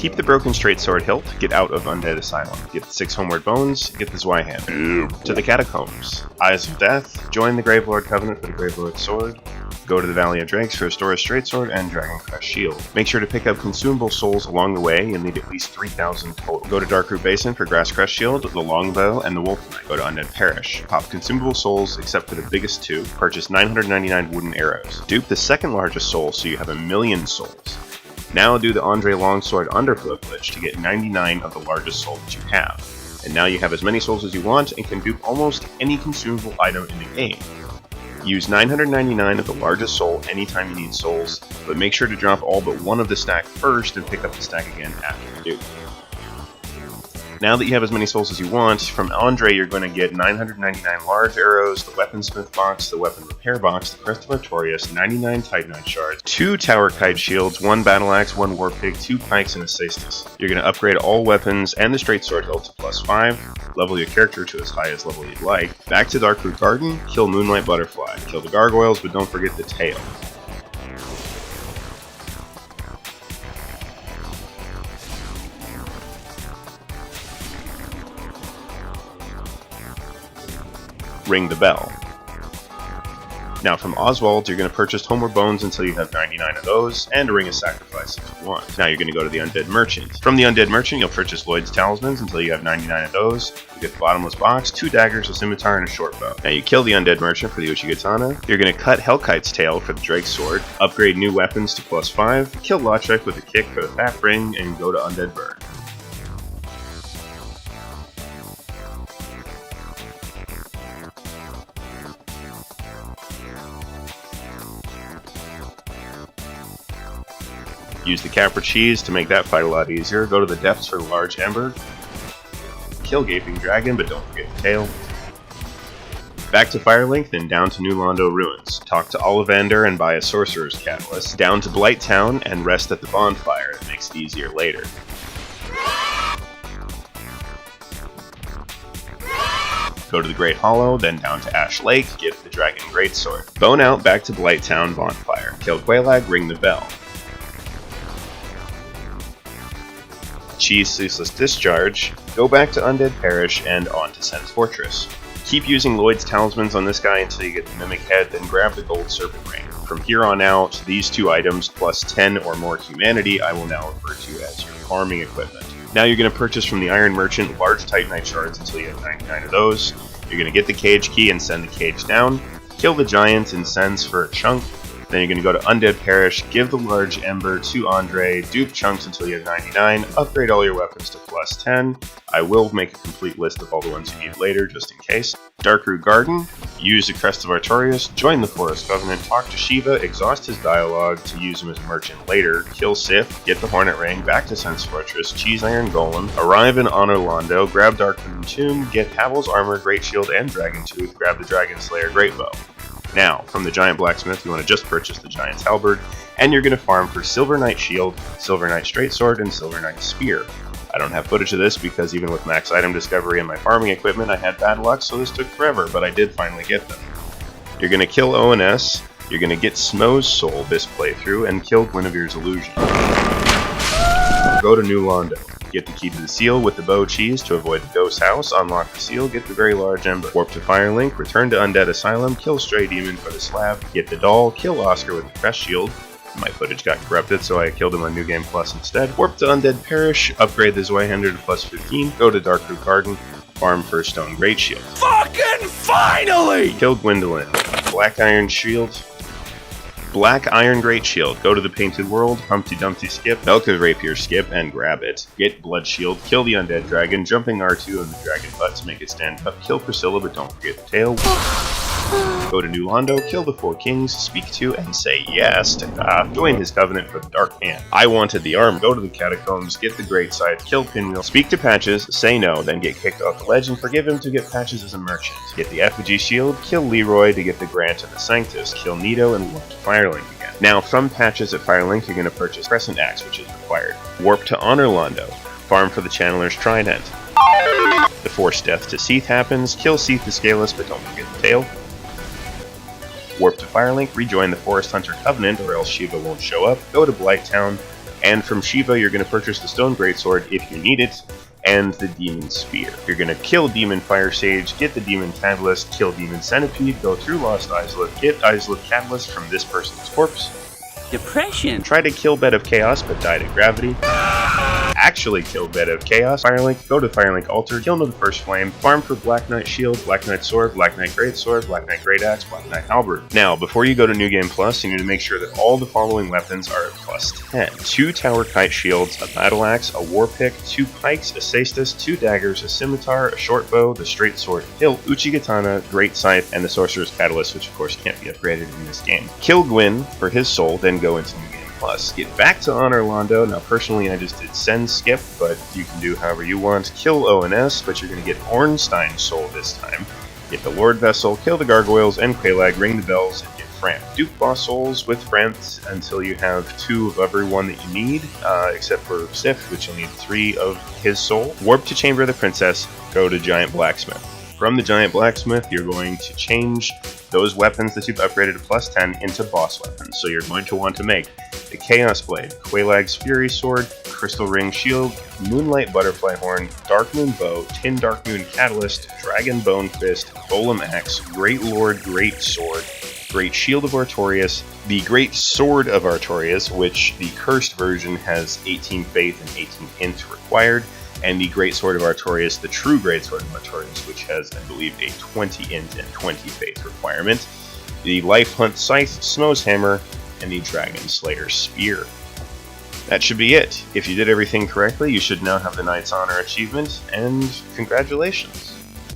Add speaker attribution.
Speaker 1: Keep the broken straight sword hilt, get out of Undead Asylum. Get the 6 homeward bones, get the Zweihander. To the Catacombs. Eyes of Death, join the Gravelord Covenant for the Gravelord Sword. Go to the Valley of Drakes for Restora's Straight Sword and Dragon Crest Shield. Make sure to pick up consumable souls along the way, you'll need at least 3,000 total. Go to Darkroot Basin for Grass Crest Shield, the Longbow, and the Wolf Knight. Go to Undead Parish. Pop consumable souls except for the biggest 2. Purchase 999 wooden arrows. Dupe the second largest soul so you have 1,000,000 souls. Now do the Andre Longsword Underflow glitch to get 99 of the largest soul that you have. And now you have as many souls as you want and can dupe almost any consumable item in the game. Use 999 of the largest soul anytime you need souls, but make sure to drop all but one of the stack first and pick up the stack again after the dupe. Now that you have as many souls as you want, from Andre you're going to get 999 large arrows, the weaponsmith box, the weapon repair box, the Crest of Artorias, 99 Titanite shards, 2 tower kite shields, 1 battle axe, 1 war pig, 2 pikes, and a cestus. You're going to upgrade all weapons and the straight sword hilt to +5, level your character to as high as level you'd like. Back to Darkroot Garden, kill Moonlight Butterfly, kill the gargoyles, but don't forget the tail. Ring the bell. Now from Oswald, you're going to purchase Homeward Bones until you have 99 of those, and a Ring of Sacrifice if you want. Now you're going to go to the Undead Merchant. From the Undead Merchant, you'll purchase Lloyd's Talismans until you have 99 of those. You get the Bottomless Box, 2 daggers, a scimitar, and a short bow. Now you kill the Undead Merchant for the Uchigatana. You're going to cut Hellkite's tail for the Drake's Sword, upgrade new weapons to +5, kill Lotrek with a kick for the Fat Ring, and go to Undead Burn. Use the Capra Cheese to make that fight a lot easier. Go to the depths for the Large Ember. Kill Gaping Dragon, but don't forget the tail. Back to Firelink, then down to New Londo Ruins. Talk to Ollivander and buy a Sorcerer's Catalyst. Down to Blight Town and rest at the bonfire. It makes it easier later. Go to the Great Hollow, then down to Ash Lake, get the Dragon Greatsword. Bone out back to Blight Town bonfire. Kill Quelaag, ring the bell. Cheese Ceaseless Discharge, go back to Undead Parish and on to Sen's Fortress. Keep using Lloyd's Talismans on this guy until you get the Mimic Head, then grab the Gold Serpent Ring. From here on out, these 2 items plus 10 or more humanity I will now refer to as your farming equipment. Now you're going to purchase from the Iron Merchant large Titanite shards until you have 99 of those. You're going to get the cage key and send the cage down, kill the giant and sends for a chunk. Then you're going to go to Undead Parish, give the Large Ember to Andre, dupe chunks until you have 99, upgrade all your weapons to +10. I will make a complete list of all the ones you need later, just in case. Darkroot Garden, use the Crest of Artorias, join the Forest Covenant, talk to Shiva, exhaust his dialogue to use him as a merchant later, kill Sif, get the Hornet Ring, back to Sen's Fortress, Cheese Iron Golem, arrive in Honor Londo, grab Darkroot Tomb, get Havel's Armor, Great Shield, and Dragon Tooth, grab the Dragon Slayer Great Bow. Now, from the Giant Blacksmith, you want to just purchase the Giant's Halberd, and you're going to farm for Silver Knight Shield, Silver Knight Straight Sword, and Silver Knight Spear. I don't have footage of this because even with max item discovery and my farming equipment, I had bad luck, so this took forever, but I did finally get them. You're going to kill ONS, you're going to get Smo's Soul this playthrough, and kill Guinevere's Illusion. Go to New Londo. Get the key to the seal with the bow cheese to avoid the ghost house, unlock the seal, get the very large ember. Warp to Firelink, return to Undead Asylum, kill Stray Demon for the slab, get the doll, kill Oscar with the crest shield. My footage got corrupted, so I killed him on New Game Plus instead. Warp to Undead Parish, upgrade the Zweihander to +15, go to Darkroot Garden, farm for Stone Great Shield.
Speaker 2: Fucking finally!
Speaker 1: Kill Gwendolyn. Black Iron Shield. Black Iron Great Shield. Go to the Painted World, Humpty Dumpty skip, Velka's Rapier skip, and grab it. Get Blood Shield, kill the Undead Dragon, jumping R2 of the Dragon Butt to make it stand up, kill Priscilla, but don't forget the tail. Go to New Londo, kill the 4 kings, speak to and say yes to Ka, join his covenant for the Dark Hand. I wanted the arm, go to the catacombs, get the great scythe, kill Pinwheel, speak to Patches, say no, then get kicked off the ledge and forgive him to get Patches as a merchant. Get the effigy shield, kill Leroy to get the Grant of the Sanctus, kill Nito, and warp to Firelink again. Now from Patches at Firelink you're going to purchase Crescent Axe, which is required. Warp to Honor Londo, farm for the Channeler's Trident. The forced death to Seath happens, kill Seath the Scaleless, but don't forget the tail. Warp to Firelink, rejoin the Forest Hunter Covenant or else Shiva won't show up, go to Blight Town, And from Shiva, you're going to purchase the Stone Greatsword if you need it, and the Demon Spear. You're going to kill Demon Fire Sage, get the Demon Catalyst, kill Demon Centipede, go through Lost Izalith, get Izalith Catalyst from this person's corpse.
Speaker 3: Depression.
Speaker 1: Try to kill Bed of Chaos, but die to gravity. Actually kill Bed of Chaos. Firelink, go to Firelink Altar, kill the First Flame, farm for Black Knight Shield, Black Knight Sword, Black Knight Greatsword, Black Knight Great Axe, Black Knight Halberd. Now, before you go to New Game Plus, you need to make sure that all the following weapons are at plus 10. 2 Tower Kite Shields, a Battle Axe, a War Pick, 2 Pikes, a Cestus, 2 Daggers, a Scimitar, a Short Bow, the Straight Sword Hilt, Uchigatana, Great Scythe, and the Sorcerer's Catalyst, which of course can't be upgraded in this game. Kill Gwyn for his soul, then go into New Game Plus. Get back to Honor Londo. Now, personally, I just did Send Skip, but you can do however you want. Kill ONS, but you're going to get Ornstein's soul this time. Get the Lord Vessel, kill the Gargoyles and Quelaag, ring the bells, and get Fran. Duke boss souls with France until you have 2 of every one that you need, except for Sif, which you'll need 3 of his soul. Warp to Chamber of the Princess, go to Giant Blacksmith. From the Giant Blacksmith, you're going to change those weapons that you've upgraded to plus 10 into boss weapons. So you're going to want to make the Chaos Blade, Quelaag's Fury Sword, Crystal Ring Shield, Moonlight Butterfly Horn, Dark Moon Bow, Tin Dark Moon Catalyst, Dragon Bone Fist, Golem Axe, Great Lord Great Sword, Great Shield of Artorias, the Great Sword of Artorias, which the cursed version has 18 Faith and 18 Int required, and the Great Sword of Artorias, the true Great Sword of Artorias, which has, I believe, a 20 Int and 20 Faith requirement, the Life Hunt Scythe, Snow's Hammer, and the Dragon Slayer Spear. That should be it. If you did everything correctly, you should now have the Knight's Honor achievement, and congratulations!